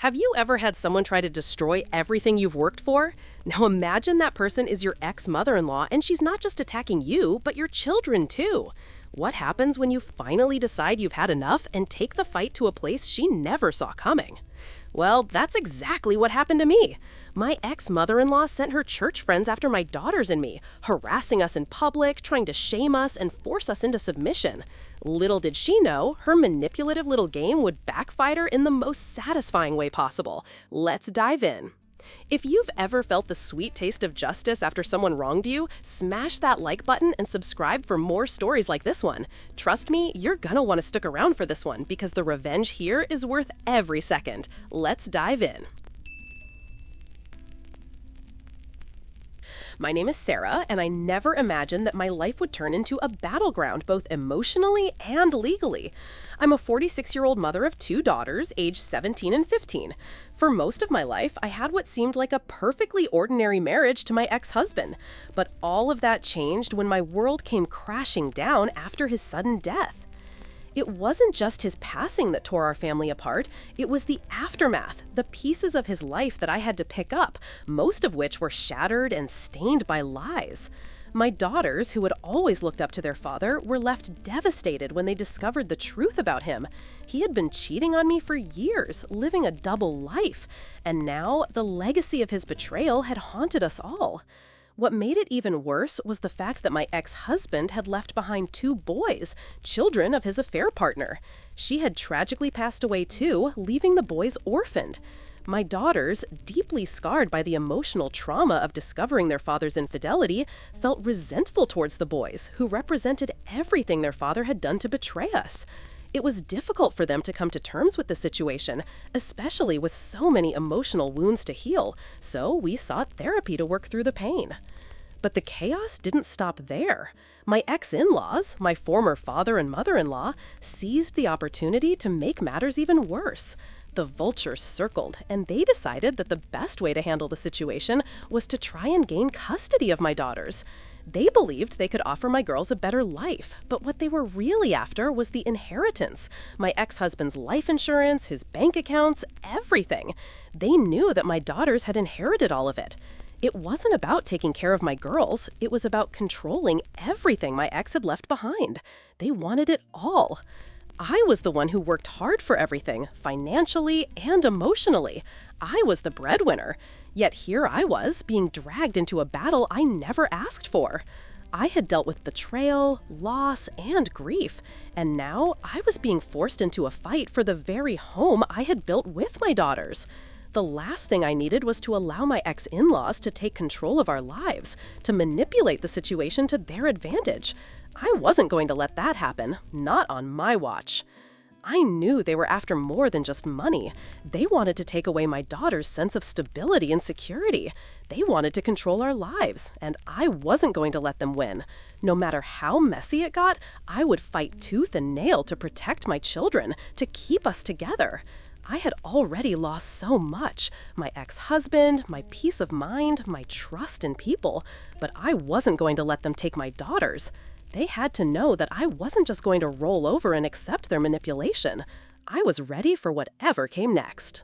Have you ever had someone try to destroy everything you've worked for? Now imagine that person is your ex-mother-in-law and she's not just attacking you, but your children too. What happens when you finally decide you've had enough and take the fight to a place she never saw coming? Well, that's exactly what happened to me. My ex-mother-in-law sent her church friends after my daughters and me, harassing us in public, trying to shame us and force us into submission. Little did she know, her manipulative little game would backfire in the most satisfying way possible. Let's dive in. If you've ever felt the sweet taste of justice after someone wronged you, smash that like button and subscribe for more stories like this one. Trust me, you're gonna want to stick around for this one because the revenge here is worth every second. Let's dive in. My name is Sarah, and I never imagined that my life would turn into a battleground both emotionally and legally. I'm a 46-year-old mother of two daughters, aged 17 and 15. For most of my life, I had what seemed like a perfectly ordinary marriage to my ex-husband. But all of that changed when my world came crashing down after his sudden death. It wasn't just his passing that tore our family apart, it was the aftermath, the pieces of his life that I had to pick up, most of which were shattered and stained by lies. My daughters, who had always looked up to their father, were left devastated when they discovered the truth about him. He had been cheating on me for years, living a double life, and now the legacy of his betrayal had haunted us all. What made it even worse was the fact that my ex-husband had left behind two boys, children of his affair partner. She had tragically passed away too, leaving the boys orphaned. My daughters, deeply scarred by the emotional trauma of discovering their father's infidelity, felt resentful towards the boys, who represented everything their father had done to betray us. It was difficult for them to come to terms with the situation, especially with so many emotional wounds to heal, so we sought therapy to work through the pain. But the chaos didn't stop there. My ex-in-laws, my former father and mother-in-law, seized the opportunity to make matters even worse. The vultures circled, and they decided that the best way to handle the situation was to try and gain custody of my daughters. They believed they could offer my girls a better life, but what they were really after was the inheritance, my ex-husband's life insurance, his bank accounts, everything. They knew that my daughters had inherited all of it. It wasn't about taking care of my girls, it was about controlling everything my ex had left behind. They wanted it all. I was the one who worked hard for everything, financially and emotionally. I was the breadwinner. Yet here I was, being dragged into a battle I never asked for. I had dealt with betrayal, loss, and grief, and now I was being forced into a fight for the very home I had built with my daughters. The last thing I needed was to allow my ex-in-laws to take control of our lives, to manipulate the situation to their advantage. I wasn't going to let that happen, not on my watch. I knew they were after more than just money. They wanted to take away my daughter's sense of stability and security. They wanted to control our lives, and I wasn't going to let them win. No matter how messy it got, I would fight tooth and nail to protect my children, to keep us together. I had already lost so much, my ex-husband, my peace of mind, my trust in people, but I wasn't going to let them take my daughters. They had to know that I wasn't just going to roll over and accept their manipulation. I was ready for whatever came next.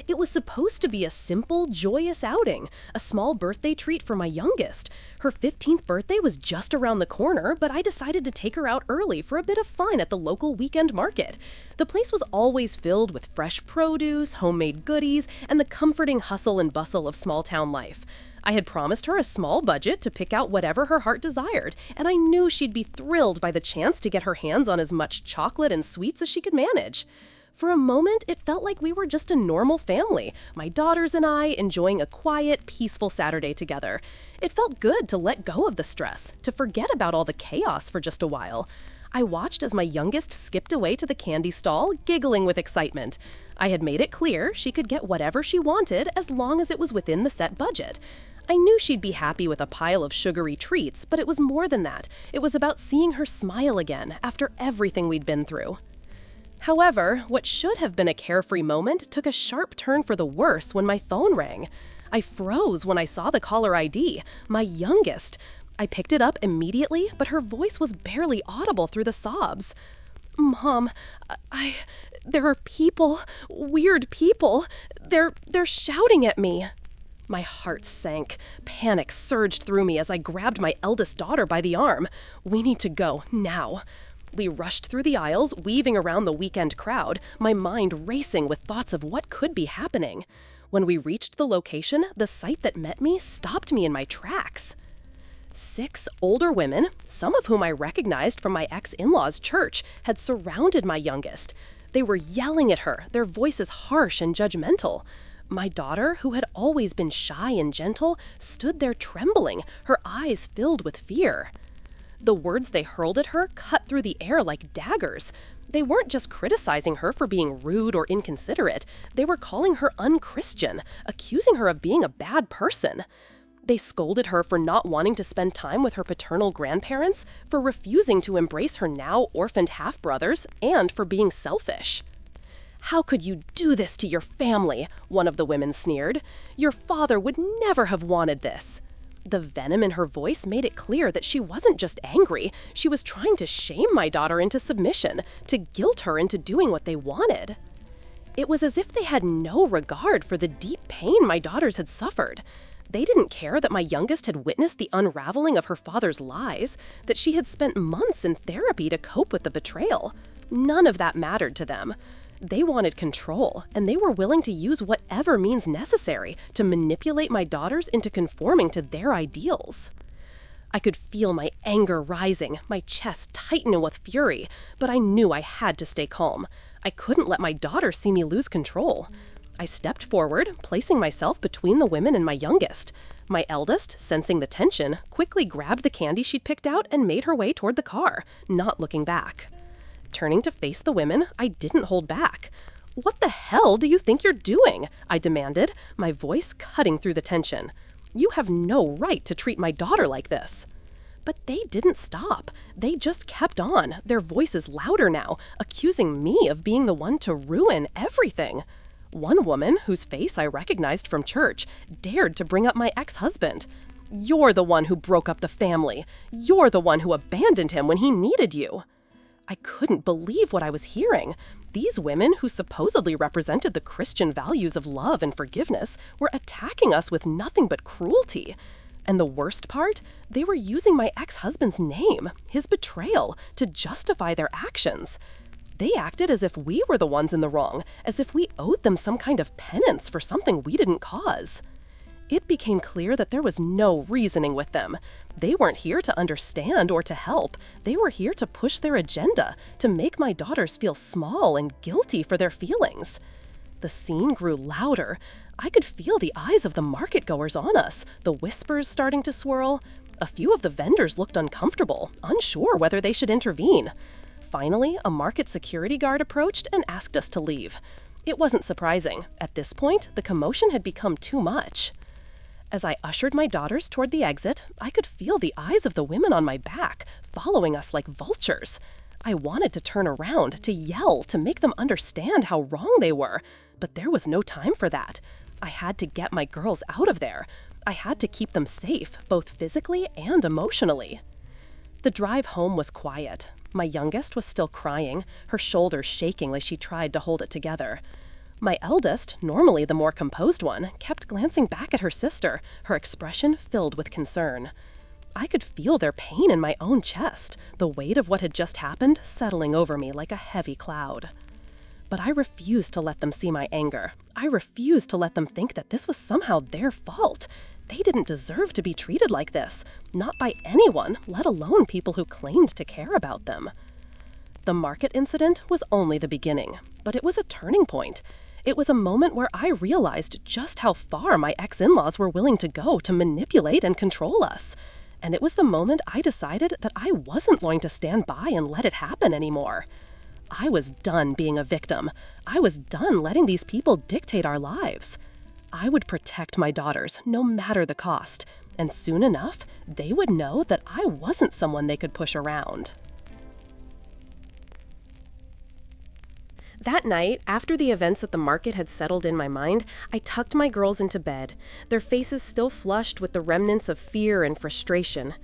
It was supposed to be a simple, joyous outing, a small birthday treat for my youngest. Her 15th birthday was just around the corner, but I decided to take her out early for a bit of fun at the local weekend market. The place was always filled with fresh produce, homemade goodies, and the comforting hustle and bustle of small-town life. I had promised her a small budget to pick out whatever her heart desired, and I knew she'd be thrilled by the chance to get her hands on as much chocolate and sweets as she could manage. For a moment, it felt like we were just a normal family, my daughters and I enjoying a quiet, peaceful Saturday together. It felt good to let go of the stress, to forget about all the chaos for just a while. I watched as my youngest skipped away to the candy stall, giggling with excitement. I had made it clear she could get whatever she wanted as long as it was within the set budget. I knew she'd be happy with a pile of sugary treats, but it was more than that. It was about seeing her smile again after everything we'd been through. However, what should have been a carefree moment took a sharp turn for the worse when my phone rang. I froze when I saw the caller ID, my youngest. I picked it up immediately, but her voice was barely audible through the sobs. Mom, I there are people, weird people. They're shouting at me. My heart sank. Panic surged through me as I grabbed my eldest daughter by the arm. We need to go, now. We rushed through the aisles, weaving around the weekend crowd, my mind racing with thoughts of what could be happening. When we reached the location, the sight that met me stopped me in my tracks. 6 older women, some of whom I recognized from my ex-in-law's church, had surrounded my youngest. They were yelling at her, their voices harsh and judgmental. My daughter, who had always been shy and gentle, stood there trembling, her eyes filled with fear. The words they hurled at her cut through the air like daggers. They weren't just criticizing her for being rude or inconsiderate. They were calling her unchristian, accusing her of being a bad person. They scolded her for not wanting to spend time with her paternal grandparents, for refusing to embrace her now orphaned half-brothers, and for being selfish. "How could you do this to your family?" one of the women sneered. "Your father would never have wanted this." The venom in her voice made it clear that she wasn't just angry, she was trying to shame my daughter into submission, to guilt her into doing what they wanted. It was as if they had no regard for the deep pain my daughters had suffered. They didn't care that my youngest had witnessed the unraveling of her father's lies, that she had spent months in therapy to cope with the betrayal. None of that mattered to them. They wanted control, and they were willing to use whatever means necessary to manipulate my daughters into conforming to their ideals. I could feel my anger rising, my chest tighten with fury, but I knew I had to stay calm. I couldn't let my daughter see me lose control. I stepped forward, placing myself between the women and my youngest. My eldest, sensing the tension, quickly grabbed the candy she'd picked out and made her way toward the car, not looking back. Turning to face the women, I didn't hold back. "What the hell do you think you're doing?" I demanded, my voice cutting through the tension. "You have no right to treat my daughter like this." But they didn't stop. They just kept on, their voices louder now, accusing me of being the one to ruin everything. One woman, whose face I recognized from church, dared to bring up my ex-husband. "You're the one who broke up the family. You're the one who abandoned him when he needed you." I couldn't believe what I was hearing. These women, who supposedly represented the Christian values of love and forgiveness, were attacking us with nothing but cruelty. And the worst part? They were using my ex-husband's name, his betrayal, to justify their actions. They acted as if we were the ones in the wrong, as if we owed them some kind of penance for something we didn't cause. It became clear that there was no reasoning with them. They weren't here to understand or to help. They were here to push their agenda, to make my daughters feel small and guilty for their feelings. The scene grew louder. I could feel the eyes of the market-goers on us, the whispers starting to swirl. A few of the vendors looked uncomfortable, unsure whether they should intervene. Finally, a market security guard approached and asked us to leave. It wasn't surprising. At this point, the commotion had become too much. As I ushered my daughters toward the exit, I could feel the eyes of the women on my back, following us like vultures. I wanted to turn around, to yell, to make them understand how wrong they were, but there was no time for that. I had to get my girls out of there. I had to keep them safe, both physically and emotionally. The drive home was quiet. My youngest was still crying, her shoulders shaking as she tried to hold it together. My eldest, normally the more composed one, kept glancing back at her sister, her expression filled with concern. I could feel their pain in my own chest, the weight of what had just happened settling over me like a heavy cloud. But I refused to let them see my anger. I refused to let them think that this was somehow their fault. They didn't deserve to be treated like this, not by anyone, let alone people who claimed to care about them. The market incident was only the beginning, but it was a turning point. It was a moment where I realized just how far my ex-in-laws were willing to go to manipulate and control us. And it was the moment I decided that I wasn't going to stand by and let it happen anymore. I was done being a victim. I was done letting these people dictate our lives. I would protect my daughters, no matter the cost, and soon enough, they would know that I wasn't someone they could push around. That night, after the events at the market had settled in my mind, I tucked my girls into bed, their faces still flushed with the remnants of fear and frustration.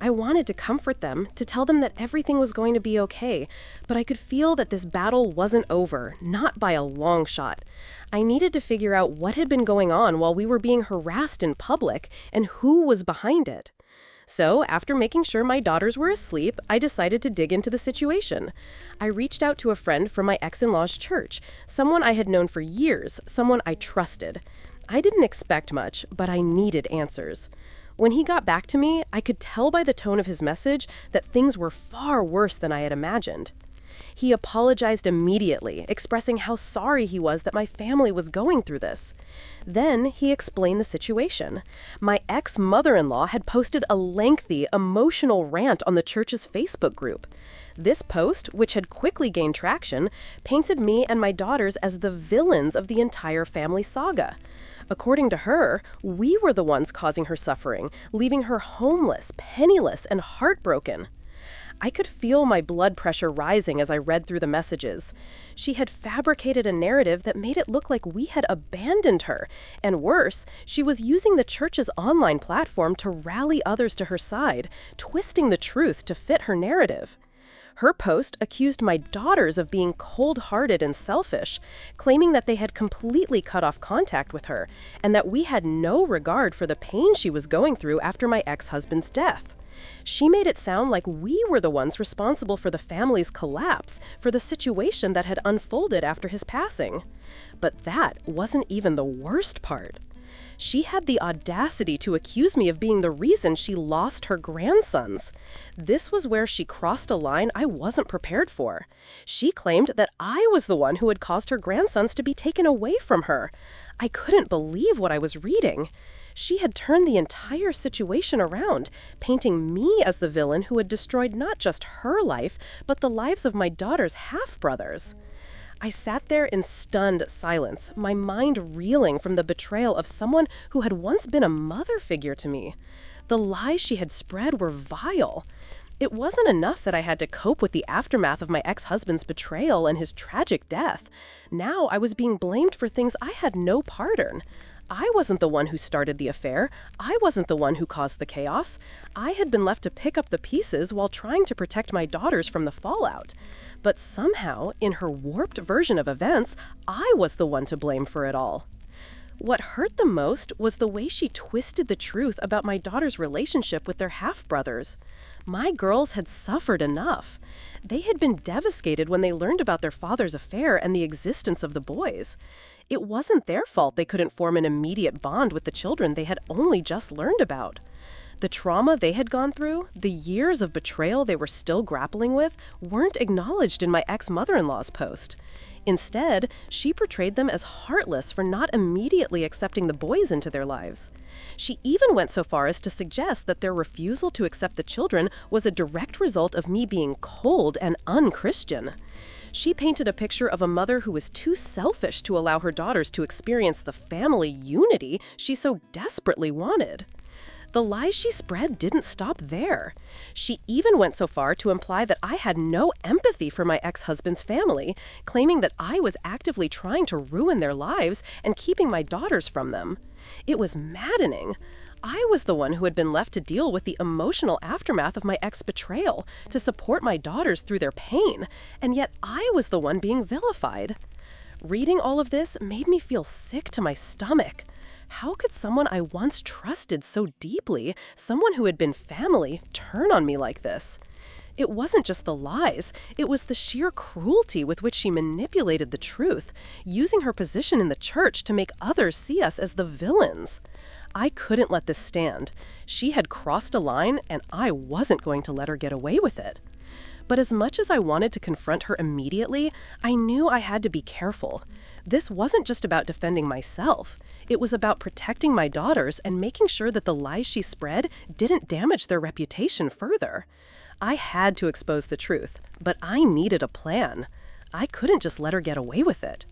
I wanted to comfort them, to tell them that everything was going to be okay, but I could feel that this battle wasn't over, not by a long shot. I needed to figure out what had been going on while we were being harassed in public and who was behind it. So, after making sure my daughters were asleep, I decided to dig into the situation. I reached out to a friend from my ex-in-law's church, someone I had known for years, someone I trusted. I didn't expect much, but I needed answers. When he got back to me, I could tell by the tone of his message that things were far worse than I had imagined. He apologized immediately, expressing how sorry he was that my family was going through this. Then he explained the situation. My ex-mother-in-law had posted a lengthy, emotional rant on the church's Facebook group. This post, which had quickly gained traction, painted me and my daughters as the villains of the entire family saga. According to her, we were the ones causing her suffering, leaving her homeless, penniless, and heartbroken. I could feel my blood pressure rising as I read through the messages. She had fabricated a narrative that made it look like we had abandoned her, and worse, she was using the church's online platform to rally others to her side, twisting the truth to fit her narrative. Her post accused my daughters of being cold-hearted and selfish, claiming that they had completely cut off contact with her, and that we had no regard for the pain she was going through after my ex-husband's death. She made it sound like we were the ones responsible for the family's collapse, for the situation that had unfolded after his passing. But that wasn't even the worst part. She had the audacity to accuse me of being the reason she lost her grandsons. This was where she crossed a line I wasn't prepared for. She claimed that I was the one who had caused her grandsons to be taken away from her. I couldn't believe what I was reading. She had turned the entire situation around, painting me as the villain who had destroyed not just her life, but the lives of my daughter's half-brothers. I sat there in stunned silence, my mind reeling from the betrayal of someone who had once been a mother figure to me. The lies she had spread were vile. It wasn't enough that I had to cope with the aftermath of my ex-husband's betrayal and his tragic death. Now I was being blamed for things I had no part in. I wasn't the one who started the affair. I wasn't the one who caused the chaos. I had been left to pick up the pieces while trying to protect my daughters from the fallout. But somehow, in her warped version of events, I was the one to blame for it all. What hurt the most was the way she twisted the truth about my daughter's relationship with their half-brothers. My girls had suffered enough. They had been devastated when they learned about their father's affair and the existence of the boys. It wasn't their fault they couldn't form an immediate bond with the children they had only just learned about. The trauma they had gone through, the years of betrayal they were still grappling with, weren't acknowledged in my ex-mother-in-law's post. Instead, she portrayed them as heartless for not immediately accepting the boys into their lives. She even went so far as to suggest that their refusal to accept the children was a direct result of me being cold and un-Christian. She painted a picture of a mother who was too selfish to allow her daughters to experience the family unity she so desperately wanted. The lies she spread didn't stop there. She even went so far to imply that I had no empathy for my ex-husband's family, claiming that I was actively trying to ruin their lives and keeping my daughters from them. It was maddening. I was the one who had been left to deal with the emotional aftermath of my ex-betrayal, to support my daughters through their pain, and yet I was the one being vilified. Reading all of this made me feel sick to my stomach. How could someone I once trusted so deeply, someone who had been family, turn on me like this? It wasn't just the lies, it was the sheer cruelty with which she manipulated the truth, using her position in the church to make others see us as the villains. I couldn't let this stand. She had crossed a line, and I wasn't going to let her get away with it. But as much as I wanted to confront her immediately, I knew I had to be careful. This wasn't just about defending myself. It was about protecting my daughters and making sure that the lies she spread didn't damage their reputation further. I had to expose the truth, but I needed a plan. I couldn't just let her get away with it.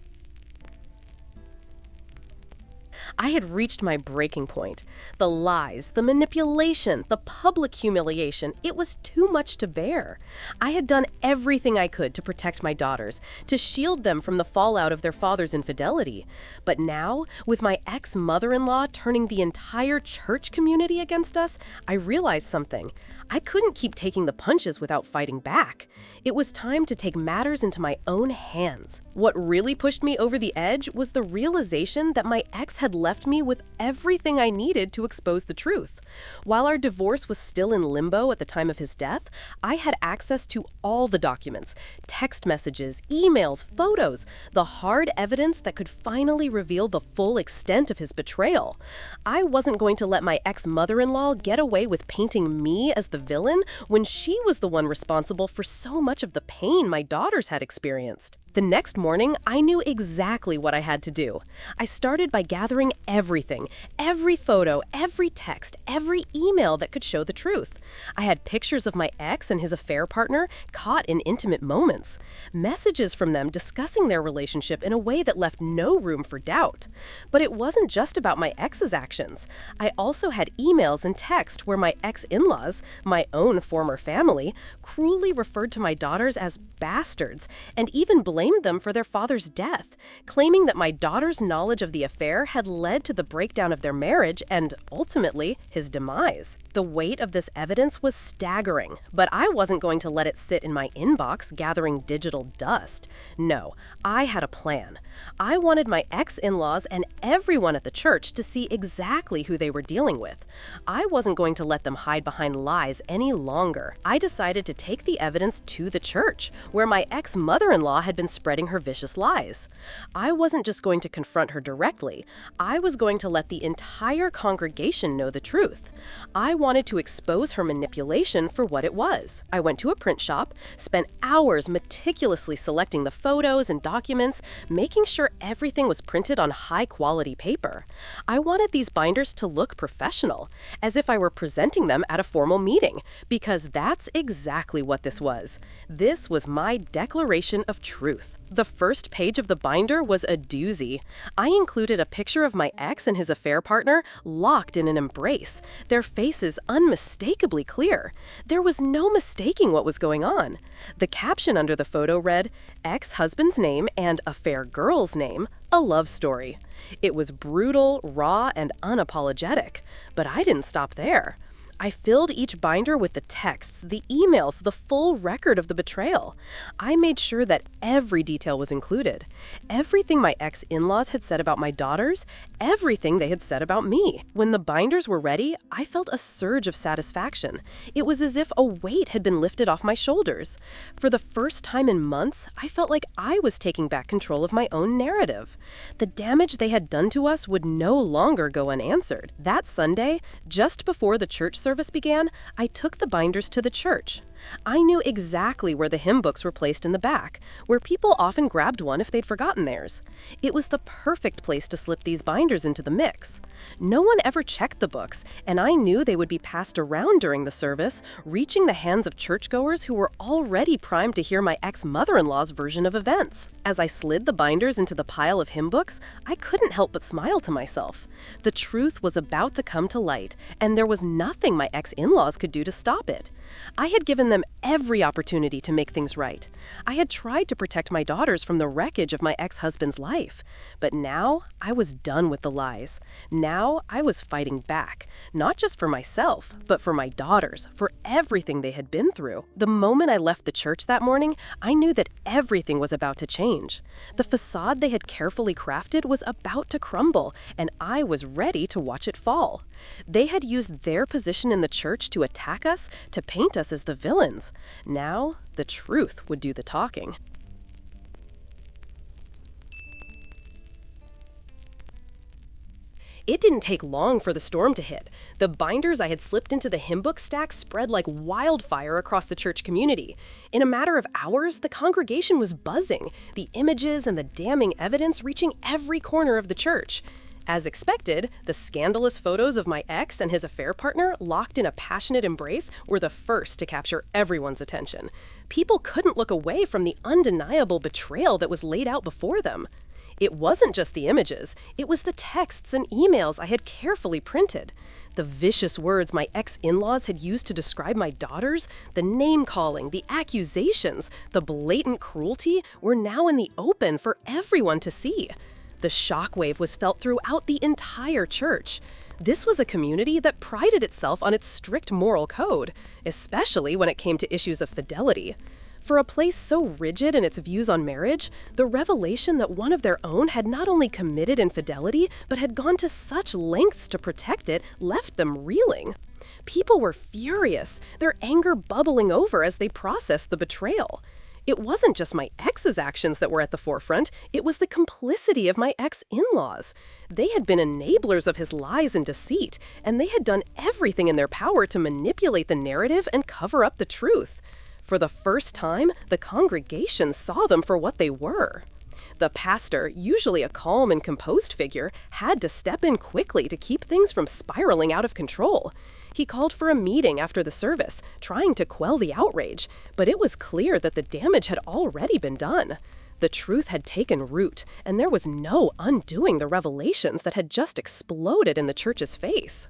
I had reached my breaking point. The lies, the manipulation, the public humiliation, it was too much to bear. I had done everything I could to protect my daughters, to shield them from the fallout of their father's infidelity. But now, with my ex-mother-in-law turning the entire church community against us, I realized something. I couldn't keep taking the punches without fighting back. It was time to take matters into my own hands. What really pushed me over the edge was the realization that my ex had left me with everything I needed to expose the truth. While our divorce was still in limbo at the time of his death, I had access to all the documents, text messages, emails, photos, the hard evidence that could finally reveal the full extent of his betrayal. I wasn't going to let my ex-mother-in-law get away with painting me as the villain when she was the one responsible for so much of the pain my daughters had experienced. The next morning, I knew exactly what I had to do. I started by gathering everything, every photo, every text, every email that could show the truth. I had pictures of my ex and his affair partner caught in intimate moments, messages from them discussing their relationship in a way that left no room for doubt. But it wasn't just about my ex's actions. I also had emails and text where my ex-in-laws, my own former family, cruelly referred to my daughters as bastards and even blamed them for their father's death, claiming that my daughter's knowledge of the affair had led to the breakdown of their marriage and, ultimately, his demise. The weight of this evidence was staggering, but I wasn't going to let it sit in my inbox gathering digital dust. No, I had a plan. I wanted my ex-in-laws and everyone at the church to see exactly who they were dealing with. I wasn't going to let them hide behind lies any longer. I decided to take the evidence to the church, where my ex-mother-in-law had been spreading her vicious lies. I wasn't just going to confront her directly. I was going to let the entire congregation know the truth. I wanted to expose her manipulation for what it was. I went to a print shop, spent hours meticulously selecting the photos and documents, making sure everything was printed on high-quality paper. I wanted these binders to look professional, as if I were presenting them at a formal meeting, because that's exactly what this was. This was my declaration of truth. The first page of the binder was a doozy. I included a picture of my ex and his affair partner locked in an embrace, their faces unmistakably clear. There was no mistaking what was going on. The caption under the photo read, "Ex-husband's name and affair girl's name, a love story." It was brutal, raw, and unapologetic. But I didn't stop there. I filled each binder with the texts, the emails, the full record of the betrayal. I made sure that every detail was included. Everything my ex-in-laws had said about my daughters, everything they had said about me. When the binders were ready, I felt a surge of satisfaction. It was as if a weight had been lifted off my shoulders. For the first time in months, I felt like I was taking back control of my own narrative. The damage they had done to us would no longer go unanswered. That Sunday, just before the church service began, I took the binders to the church. I knew exactly where the hymn books were placed in the back, where people often grabbed one if they'd forgotten theirs. It was the perfect place to slip these binders into the mix. No one ever checked the books, and I knew they would be passed around during the service, reaching the hands of churchgoers who were already primed to hear my ex-mother-in-law's version of events. As I slid the binders into the pile of hymn books, I couldn't help but smile to myself. The truth was about to come to light, and there was nothing my ex-in-laws could do to stop it. I had given them every opportunity to make things right. I had tried to protect my daughters from the wreckage of my ex-husband's life. But now I was done with the lies. Now I was fighting back, not just for myself, but for my daughters, for everything they had been through. The moment I left the church that morning, I knew that everything was about to change. The facade they had carefully crafted was about to crumble, and I was ready to watch it fall. They had used their position in the church to attack us, to paint us as the villains. Now, the truth would do the talking. It didn't take long for the storm to hit. The binders I had slipped into the hymn book stack spread like wildfire across the church community. In a matter of hours, the congregation was buzzing, the images and the damning evidence reaching every corner of the church. As expected, the scandalous photos of my ex and his affair partner locked in a passionate embrace were the first to capture everyone's attention. People couldn't look away from the undeniable betrayal that was laid out before them. It wasn't just the images, it was the texts and emails I had carefully printed. The vicious words my ex-in-laws had used to describe my daughters, the name-calling, the accusations, the blatant cruelty were now in the open for everyone to see. The shockwave was felt throughout the entire church. This was a community that prided itself on its strict moral code, especially when it came to issues of fidelity. For a place so rigid in its views on marriage, the revelation that one of their own had not only committed infidelity, but had gone to such lengths to protect it left them reeling. People were furious, their anger bubbling over as they processed the betrayal. It wasn't just my ex's actions that were at the forefront, it was the complicity of my ex-in-laws. They had been enablers of his lies and deceit, and they had done everything in their power to manipulate the narrative and cover up the truth. For the first time, the congregation saw them for what they were. The pastor, usually a calm and composed figure, had to step in quickly to keep things from spiraling out of control. He called for a meeting after the service, trying to quell the outrage, but it was clear that the damage had already been done. The truth had taken root, and there was no undoing the revelations that had just exploded in the church's face.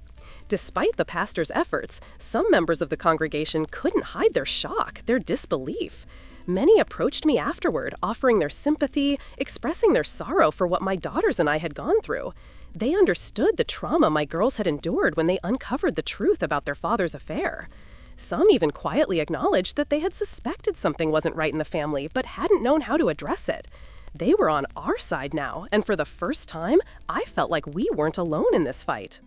Despite the pastor's efforts, some members of the congregation couldn't hide their shock, their disbelief. Many approached me afterward, offering their sympathy, expressing their sorrow for what my daughters and I had gone through. They understood the trauma my girls had endured when they uncovered the truth about their father's affair. Some even quietly acknowledged that they had suspected something wasn't right in the family, but hadn't known how to address it. They were on our side now, and for the first time, I felt like we weren't alone in this fight.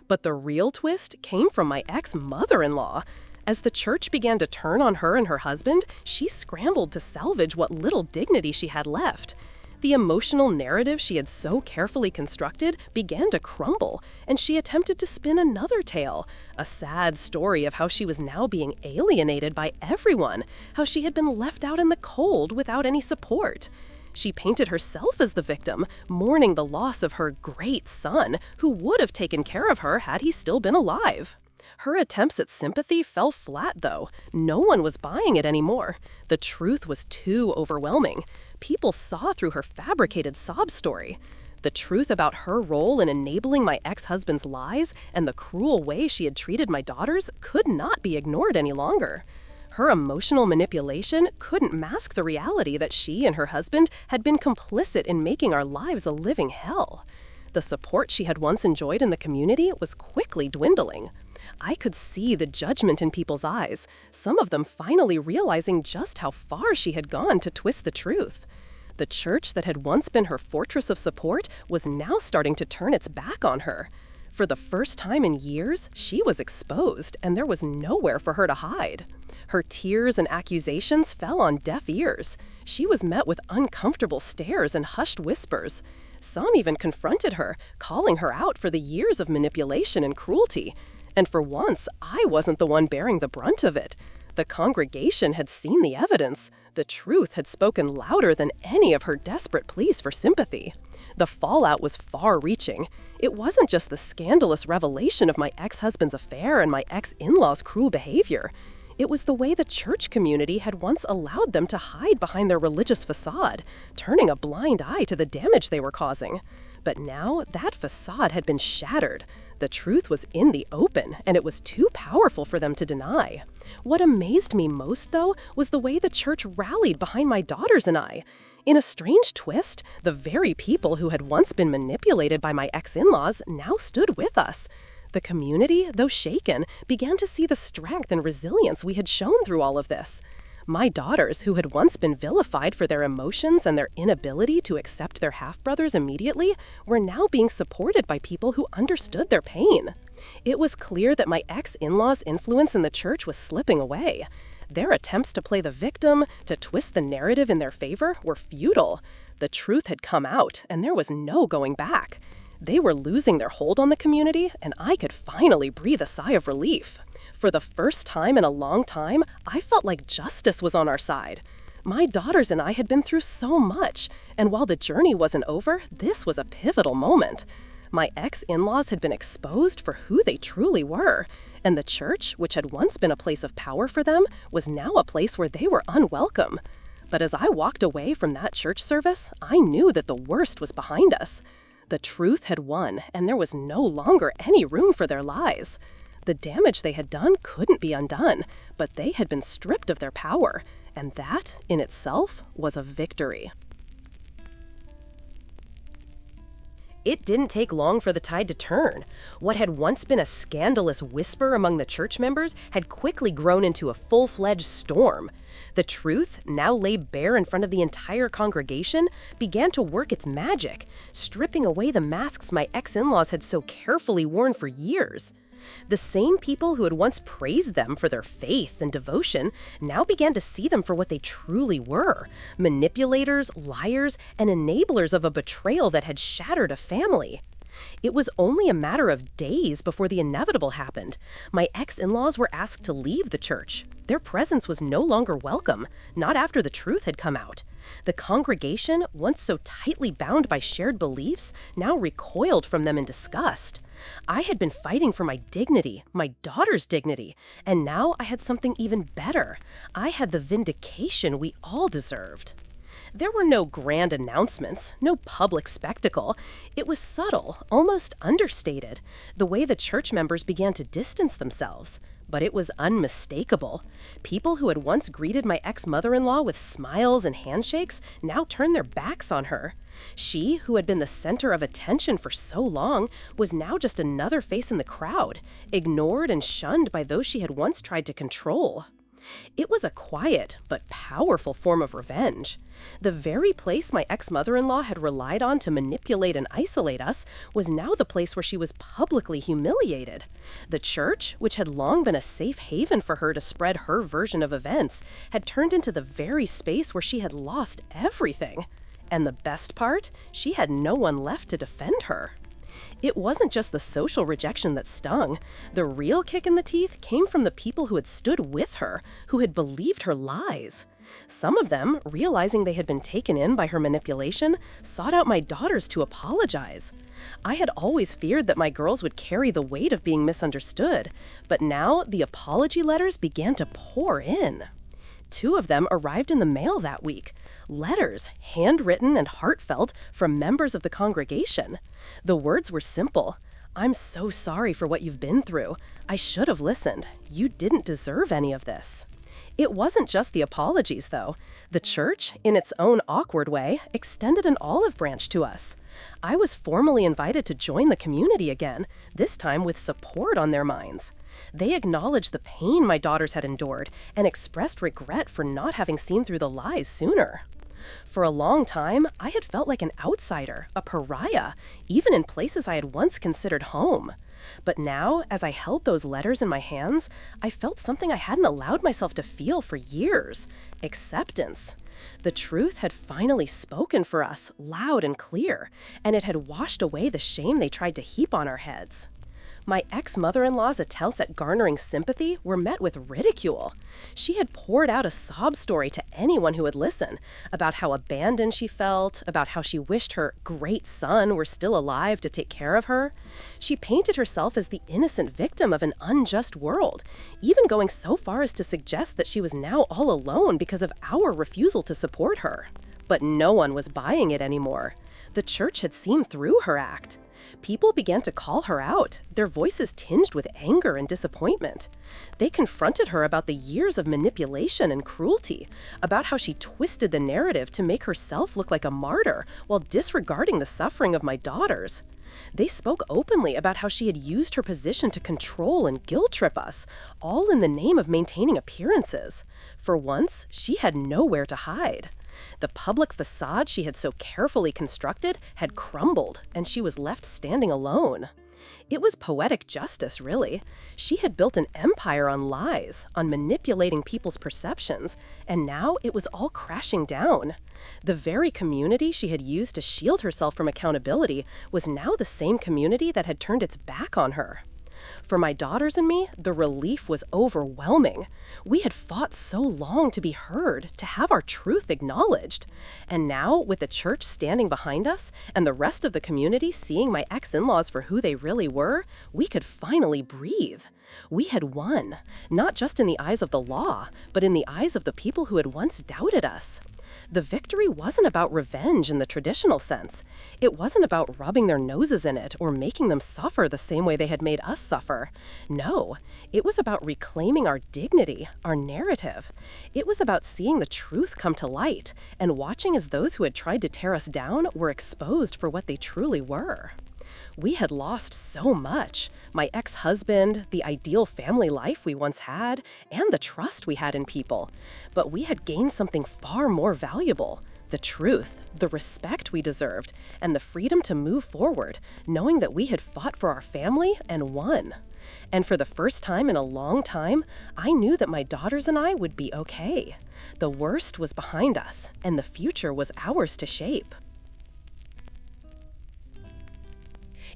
But the real twist came from my ex-mother-in-law. As the church began to turn on her and her husband, she scrambled to salvage what little dignity she had left. The emotional narrative she had so carefully constructed began to crumble, and she attempted to spin another tale, a sad story of how she was now being alienated by everyone, how she had been left out in the cold without any support. She painted herself as the victim, mourning the loss of her great son, who would have taken care of her had he still been alive. Her attempts at sympathy fell flat, though. No one was buying it anymore. The truth was too overwhelming. People saw through her fabricated sob story. The truth about her role in enabling my ex-husband's lies and the cruel way she had treated my daughters could not be ignored any longer. Her emotional manipulation couldn't mask the reality that she and her husband had been complicit in making our lives a living hell. The support she had once enjoyed in the community was quickly dwindling. I could see the judgment in people's eyes, some of them finally realizing just how far she had gone to twist the truth. The church that had once been her fortress of support was now starting to turn its back on her. For the first time in years, she was exposed, and there was nowhere for her to hide. Her tears and accusations fell on deaf ears. She was met with uncomfortable stares and hushed whispers. Some even confronted her, calling her out for the years of manipulation and cruelty. And for once, I wasn't the one bearing the brunt of it. The congregation had seen the evidence. The truth had spoken louder than any of her desperate pleas for sympathy. The fallout was far-reaching. It wasn't just the scandalous revelation of my ex-husband's affair and my ex-in-law's cruel behavior. It was the way the church community had once allowed them to hide behind their religious facade, turning a blind eye to the damage they were causing. But now, that facade had been shattered. The truth was in the open, and it was too powerful for them to deny. What amazed me most, though, was the way the church rallied behind my daughters and I. In a strange twist, the very people who had once been manipulated by my ex-in-laws now stood with us. The community, though shaken, began to see the strength and resilience we had shown through all of this. My daughters, who had once been vilified for their emotions and their inability to accept their half-brothers immediately, were now being supported by people who understood their pain. It was clear that my ex-in-laws' influence in the church was slipping away. Their attempts to play the victim, to twist the narrative in their favor, were futile. The truth had come out, and there was no going back. They were losing their hold on the community, and I could finally breathe a sigh of relief. For the first time in a long time, I felt like justice was on our side. My daughters and I had been through so much, and while the journey wasn't over, this was a pivotal moment. My ex-in-laws had been exposed for who they truly were, and the church, which had once been a place of power for them, was now a place where they were unwelcome. But as I walked away from that church service, I knew that the worst was behind us. The truth had won, and there was no longer any room for their lies. The damage they had done couldn't be undone, but they had been stripped of their power, and that, in itself, was a victory. It didn't take long for the tide to turn. What had once been a scandalous whisper among the church members had quickly grown into a full-fledged storm. The truth, now laid bare in front of the entire congregation, began to work its magic, stripping away the masks my ex-in-laws had so carefully worn for years. The same people who had once praised them for their faith and devotion now began to see them for what they truly were: manipulators, liars, and enablers of a betrayal that had shattered a family. It was only a matter of days before the inevitable happened. My ex-in-laws were asked to leave the church. Their presence was no longer welcome, not after the truth had come out. The congregation, once so tightly bound by shared beliefs, now recoiled from them in disgust. I had been fighting for my dignity, my daughter's dignity, and now I had something even better. I had the vindication we all deserved. There were no grand announcements, no public spectacle. It was subtle, almost understated, the way the church members began to distance themselves. But it was unmistakable. People who had once greeted my ex-mother-in-law with smiles and handshakes now turned their backs on her. She, who had been the center of attention for so long, was now just another face in the crowd, ignored and shunned by those she had once tried to control. It was a quiet but powerful form of revenge. The very place my ex-mother-in-law had relied on to manipulate and isolate us was now the place where she was publicly humiliated. The church, which had long been a safe haven for her to spread her version of events, had turned into the very space where she had lost everything. And the best part, she had no one left to defend her. It wasn't just the social rejection that stung. The real kick in the teeth came from the people who had stood with her, who had believed her lies. Some of them, realizing they had been taken in by her manipulation, sought out my daughters to apologize. I had always feared that my girls would carry the weight of being misunderstood, but now the apology letters began to pour in. 2 of them arrived in the mail that week. Letters, handwritten and heartfelt, from members of the congregation. The words were simple. "I'm so sorry for what you've been through. I should have listened. You didn't deserve any of this." It wasn't just the apologies, though. The church, in its own awkward way, extended an olive branch to us. I was formally invited to join the community again, this time with support on their minds. They acknowledged the pain my daughters had endured and expressed regret for not having seen through the lies sooner. For a long time, I had felt like an outsider, a pariah, even in places I had once considered home. But now, as I held those letters in my hands, I felt something I hadn't allowed myself to feel for years: acceptance. The truth had finally spoken for us, loud and clear, and it had washed away the shame they tried to heap on our heads. My ex-mother-in-law's attempts at garnering sympathy were met with ridicule. She had poured out a sob story to anyone who would listen, about how abandoned she felt, about how she wished her great son were still alive to take care of her. She painted herself as the innocent victim of an unjust world, even going so far as to suggest that she was now all alone because of our refusal to support her. But no one was buying it anymore. The church had seen through her act. People began to call her out, their voices tinged with anger and disappointment. They confronted her about the years of manipulation and cruelty, about how she twisted the narrative to make herself look like a martyr while disregarding the suffering of my daughters. They spoke openly about how she had used her position to control and guilt-trip us, all in the name of maintaining appearances. For once, she had nowhere to hide. The public facade she had so carefully constructed had crumbled, and she was left standing alone. It was poetic justice, really. She had built an empire on lies, on manipulating people's perceptions, and now it was all crashing down. The very community she had used to shield herself from accountability was now the same community that had turned its back on her. For my daughters and me, the relief was overwhelming. We had fought so long to be heard, to have our truth acknowledged. And now, with the church standing behind us and the rest of the community seeing my ex-in-laws for who they really were, we could finally breathe. We had won, not just in the eyes of the law, but in the eyes of the people who had once doubted us. The victory wasn't about revenge in the traditional sense. It wasn't about rubbing their noses in it or making them suffer the same way they had made us suffer. No, it was about reclaiming our dignity, our narrative. It was about seeing the truth come to light and watching as those who had tried to tear us down were exposed for what they truly were. We had lost so much. My ex-husband, the ideal family life we once had, and the trust we had in people. But we had gained something far more valuable: the truth, the respect we deserved, and the freedom to move forward, knowing that we had fought for our family and won. And for the first time in a long time, I knew that my daughters and I would be okay. The worst was behind us, and the future was ours to shape.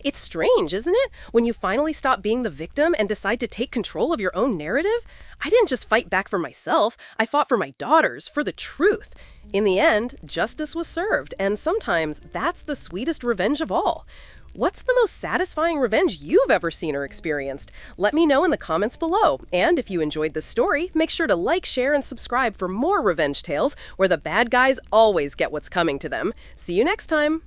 It's strange, isn't it? When you finally stop being the victim and decide to take control of your own narrative. I didn't just fight back for myself, I fought for my daughters, for the truth. In the end, justice was served, and sometimes that's the sweetest revenge of all. What's the most satisfying revenge you've ever seen or experienced? Let me know in the comments below. And if you enjoyed this story, make sure to like, share, and subscribe for more revenge tales where the bad guys always get what's coming to them. See you next time!